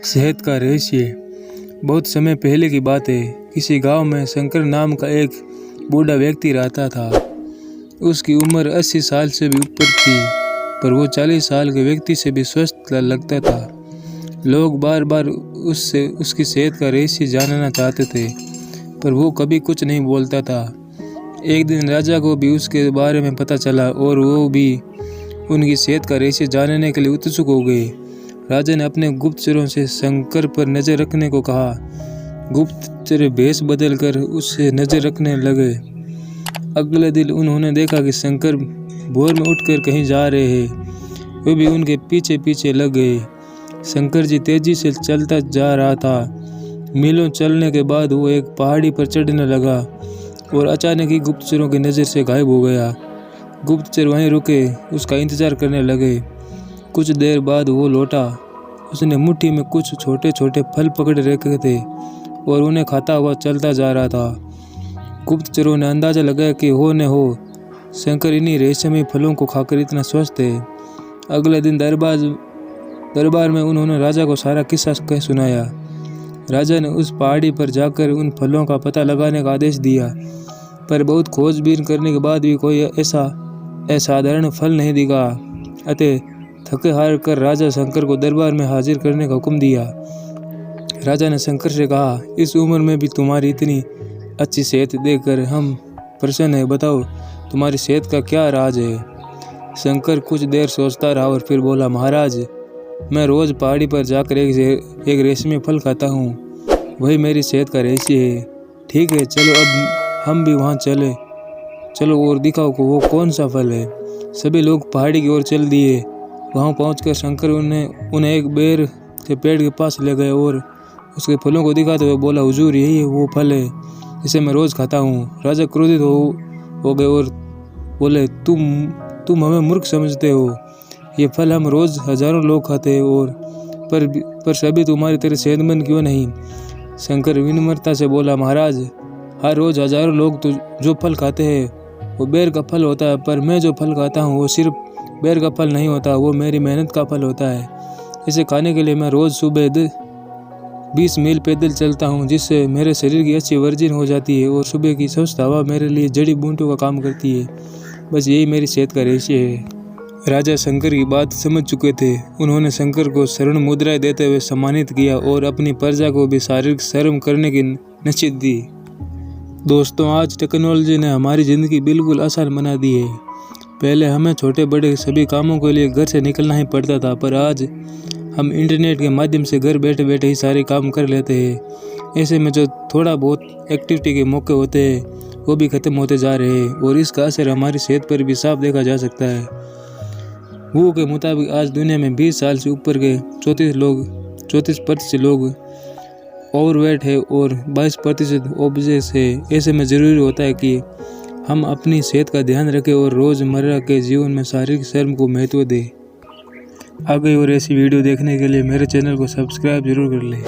सेहत का रहस्य। बहुत समय पहले की बात है। किसी गांव में शंकर नाम का एक बूढ़ा व्यक्ति रहता था। उसकी उम्र 80 साल से भी ऊपर थी, पर वो 40 साल के व्यक्ति से भी स्वस्थ लगता था। लोग बार बार उससे उसकी सेहत का रहस्य जानना चाहते थे, पर वो कभी कुछ नहीं बोलता था। एक दिन राजा को भी उसके बारे में पता चला और वो भी उनकी सेहत का रहस्य जानने के लिए उत्सुक हो गए। राजा ने अपने गुप्तचरों से शंकर पर नजर रखने को कहा। गुप्तचर भेष बदलकर उससे नजर रखने लगे। अगले दिन उन्होंने देखा कि शंकर भोर में उठकर कहीं जा रहे हैं। वे भी उनके पीछे पीछे लग गए। शंकर जी तेजी से चलता जा रहा था। मीलों चलने के बाद वो एक पहाड़ी पर चढ़ने लगा और अचानक ही गुप्तचरों की नज़र से गायब हो गया। गुप्तचर वहीं रुके, उसका इंतजार करने लगे। कुछ देर बाद वो लौटा। उसने मुट्ठी में कुछ छोटे छोटे फल पकड़ रखे थे और उन्हें खाता हुआ चलता जा रहा था। गुप्तचरों ने अंदाजा लगाया कि हो न हो शंकर इन्हीं रेशमी फलों को खाकर इतना स्वस्थ है। अगले दिन दरबार में उन्होंने राजा को सारा किस्सा कह सुनाया। राजा ने उस पहाड़ी पर जाकर उन फलों का पता लगाने का आदेश दिया, पर बहुत खोजबीन करने के बाद भी कोई ऐसा असाधारण फल नहीं दिखा। अतः थके हार कर राजा शंकर को दरबार में हाजिर करने का हुक्म दिया। राजा ने शंकर से कहा, इस उम्र में भी तुम्हारी इतनी अच्छी सेहत देखकर हम प्रसन्न हैं। बताओ तुम्हारी सेहत का क्या राज है। शंकर कुछ देर सोचता रहा और फिर बोला, महाराज, मैं रोज़ पहाड़ी पर जाकर एक रेशमी फल खाता हूँ, वही मेरी सेहत का रहस्य है। ठीक है, चलो अब हम भी वहाँ चलो और दिखाओ को वो कौन सा फल है। सभी लोग पहाड़ी की ओर चल दिए। वहाँ पहुंचकर शंकर उन्हें एक बेर के पेड़ के पास ले गए और उसके फलों को दिखाते हुए बोला, हुजूर, यही वो फल है जिसे मैं रोज़ खाता हूँ। राजा क्रोधित हो गए और बोले, तुम हमें मूर्ख समझते हो। ये फल हम रोज़ हजारों लोग खाते हैं और पर सभी तुम्हारी तरह सेहतमंद क्यों नहीं। शंकर विनम्रता से बोला, महाराज, हर रोज़ हजारों लोग तो जो फल खाते हैं वो बेर का फल होता है, पर मैं जो फल खाता हूँ वो सिर्फ बेर का फल नहीं होता, वो मेरी मेहनत का फल होता है। इसे खाने के लिए मैं रोज़ सुबह 20 मील पैदल चलता हूँ, जिससे मेरे शरीर की अच्छी वर्जिश हो जाती है और सुबह की स्वस्थ हवा मेरे लिए जड़ी बूटियों का काम करती है। बस यही मेरी सेहत का रहस्य है। राजा शंकर की बात समझ चुके थे। उन्होंने शंकर को स्वर्ण मुद्राएं देते हुए सम्मानित किया और अपनी प्रजा को भी शारीरिक श्रम करने की नसीहत दी। दोस्तों, आज टेक्नोलॉजी ने हमारी ज़िंदगी बिल्कुल आसान बना दी है। पहले हमें छोटे बड़े सभी कामों के लिए घर से निकलना ही पड़ता था, पर आज हम इंटरनेट के माध्यम से घर बैठे बैठे ही सारे काम कर लेते हैं। ऐसे में जो थोड़ा बहुत एक्टिविटी के मौके होते हैं वो भी ख़त्म होते जा रहे हैं और इसका असर हमारी सेहत पर भी साफ देखा जा सकता है। WHO के मुताबिक आज दुनिया में 20 साल से ऊपर के 34% लोग ओवरवेट है और 22% ओबेसिस है। ऐसे में ज़रूरी होता है कि हम अपनी सेहत का ध्यान रखें और रोज़मर्रा के जीवन में शारीरिक श्रम को महत्व दें। आगे और ऐसी वीडियो देखने के लिए मेरे चैनल को सब्सक्राइब जरूर कर लें।